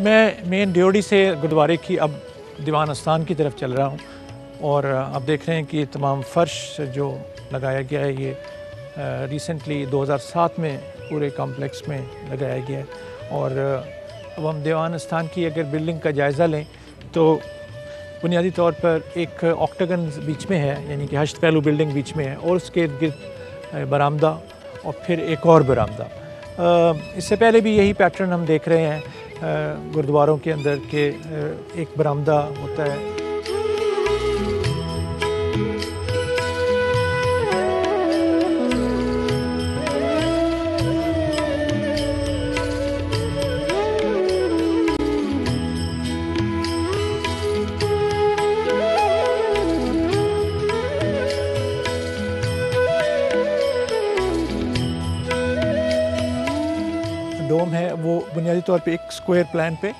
मैं मेन ड्योढ़ी से गुरुद्वारे की अब दीवान आस्थान की तरफ चल रहा हूँ और आप देख रहे हैं कि तमाम फ़र्श जो लगाया गया है ये रिसेंटली 2007 में पूरे कॉम्प्लेक्स में लगाया गया है। और अब हम दीवान आस्थान की अगर बिल्डिंग का जायज़ा लें तो बुनियादी तौर पर एक ऑक्टागन बीच में है, यानी कि 8 पहलू बिल्डिंग बीच में है और उसके इर्द गिर्द बरामदा और फिर एक और बरामदा। इससे पहले भी यही पैटर्न हम देख रहे हैं गुरुद्वारों के अंदर के एक बरामदा होता है। डोम है वो बुनियादी तौर पे एक स्क्वायर प्लान पे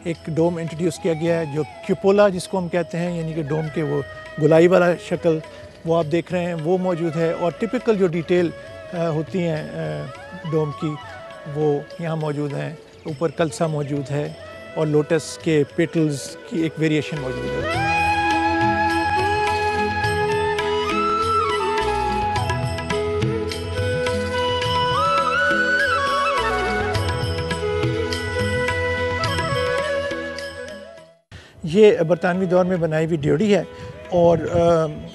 एक डोम इंट्रोड्यूस किया गया है जो क्यूपोला जिसको हम कहते हैं, यानी कि डोम के वो गोलाई वाला शक्ल वो आप देख रहे हैं वो मौजूद है। और टिपिकल जो डिटेल होती हैं डोम की वो यहाँ मौजूद हैं। ऊपर कलसा मौजूद है और लोटस के पेटल्स की एक वेरिएशन मौजूद है। ये बरतानवी दौर में बनाई हुई ड्योढ़ी है और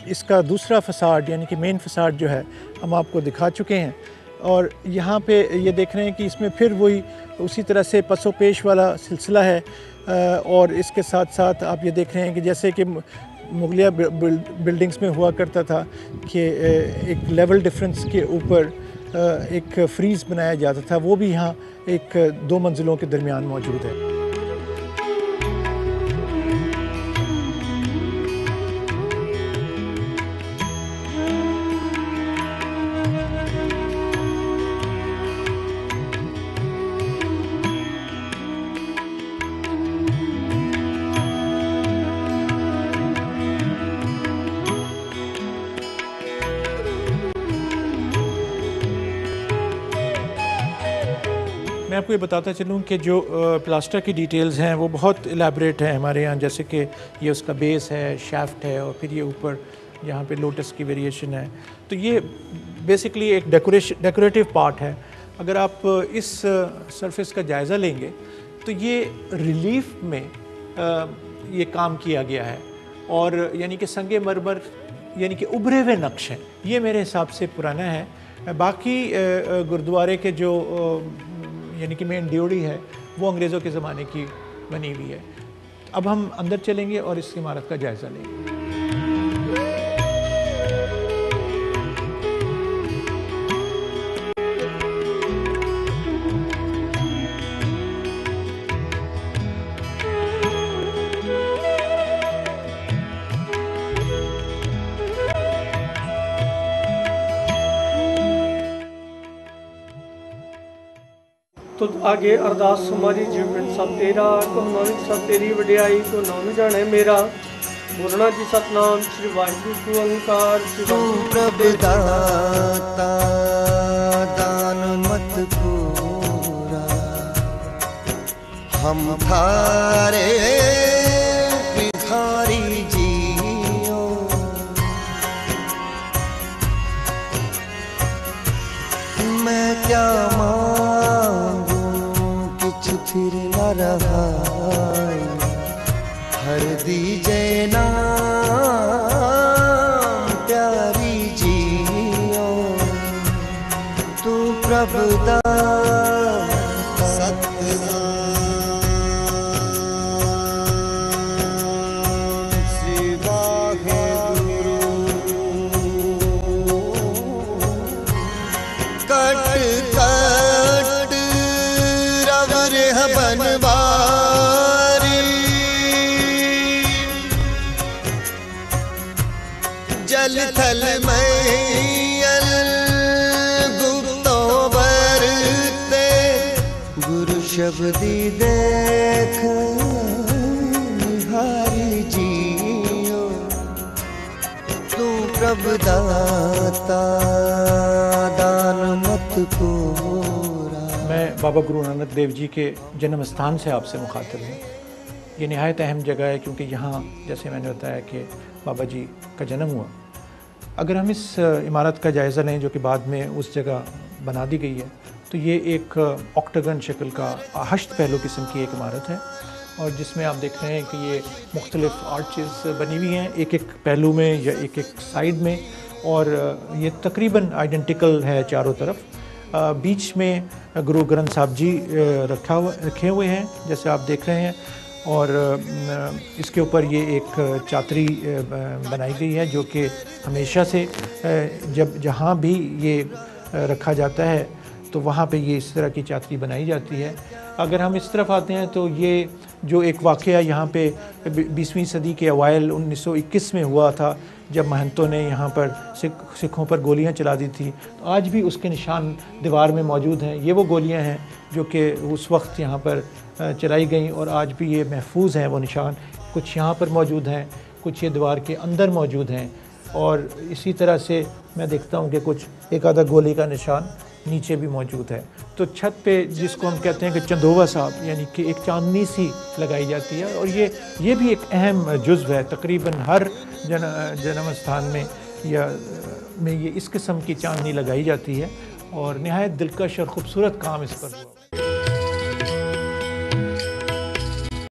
इसका दूसरा फसाड यानी कि मेन फसाड जो है हम आपको दिखा चुके हैं। और यहाँ पे ये देख रहे हैं कि इसमें फिर वही उसी तरह से पसो पेश वाला सिलसिला है। और इसके साथ साथ आप ये देख रहे हैं कि जैसे कि मुगलिया बिल्डिंग्स में हुआ करता था कि एक लेवल डिफरेंस के ऊपर एक फ्रीज़ बनाया जाता था, वो भी यहाँ एक 2 मंजिलों के दरमियान मौजूद है। मैं आपको ये बताता चलूँ कि जो प्लास्टर की डिटेल्स हैं वो बहुत एलैबोरेट हैं हमारे यहाँ, जैसे कि ये उसका बेस है, शाफ्ट है और फिर ये ऊपर यहाँ पे लोटस की वेरिएशन है। तो ये बेसिकली एक डेकोरेटिव पार्ट है। अगर आप इस सरफेस का जायज़ा लेंगे तो ये रिलीफ में ये काम किया गया है और यानी कि संगे मरमर यानी कि उभरे हुए नक्श हैं। ये मेरे हिसाब से पुराना है। बाकी गुरुद्वारे के जो यानी कि मेन ड्योढ़ी है वो अंग्रेज़ों के ज़माने की बनी हुई है। अब हम अंदर चलेंगे और इस इमारत का जायज़ा लेंगे। तो आगे अरदास हमारी जीवन सब तेरा, को नानक सब तेरी वडियाई, को नाम जाने मेरा। बोलना जी सतनाम श्री वाहिगुरु तू ओंकार। तू प्रभुदाता दान मत पूरा, हम थारे भिखारी जियो। मैं क्या फिर न रहा, हर दीजिए नाम प्यारी जियो। तू प्रभुदाता सतनाम श्री वाहिगुरु। कट बनवारी जल थल मैयल गुप्तो बरते, गुरु शब्दी देख हारी जियो। तू प्रभुदाता दान मत पूरा। मैं बाबा गुरु नानक देव जी के जन्म स्थान से आपसे मुखातिब हूँ। ये नहायत अहम जगह है क्योंकि यहाँ जैसे मैंने बताया कि बाबा जी का जन्म हुआ। अगर हम इस इमारत का जायज़ा लें जो कि बाद में उस जगह बना दी गई है, तो ये एक ऑक्टागन शक्ल का हश्त पहलू किस्म की एक इमारत है और जिसमें आप देख रहे हैं कि ये मुख्तलिफ़ आर्चेस बनी हुई हैं एक एक पहलू में या एक एक साइड में, और ये तकरीबन आइडेंटिकल है चारों तरफ। बीच में गुरु ग्रंथ साहब जी रखे हुए हैं जैसे आप देख रहे हैं, और इसके ऊपर ये एक चातरी बनाई गई है जो कि हमेशा से जहाँ भी ये रखा जाता है तो वहाँ पे ये इस तरह की चातरी बनाई जाती है। अगर हम इस तरफ आते हैं तो ये जो एक वाक़या यहाँ पे 20वीं सदी के अवाइल 1921 में हुआ था जब महंतों ने यहाँ पर सिखों पर गोलियाँ चला दी थी, तो आज भी उसके निशान दीवार में मौजूद हैं। ये वो गोलियाँ हैं जो कि उस वक्त यहाँ पर चलाई गई और आज भी ये महफूज हैं वो निशान। कुछ यहाँ पर मौजूद हैं, कुछ ये दीवार के अंदर मौजूद हैं, और इसी तरह से मैं देखता हूँ कि कुछ एक आधा गोली का निशान नीचे भी मौजूद है। तो छत पे जिसको हम कहते हैं कि चंदोवा साहब यानी कि एक चांदनी सी लगाई जाती है, और ये भी एक अहम जुज़्व है। तकरीबन हर जन्म स्थान में ये इस किस्म की चांदनी लगाई जाती है और नहायत दिलकश और ख़ूबसूरत काम इस पर हुआ।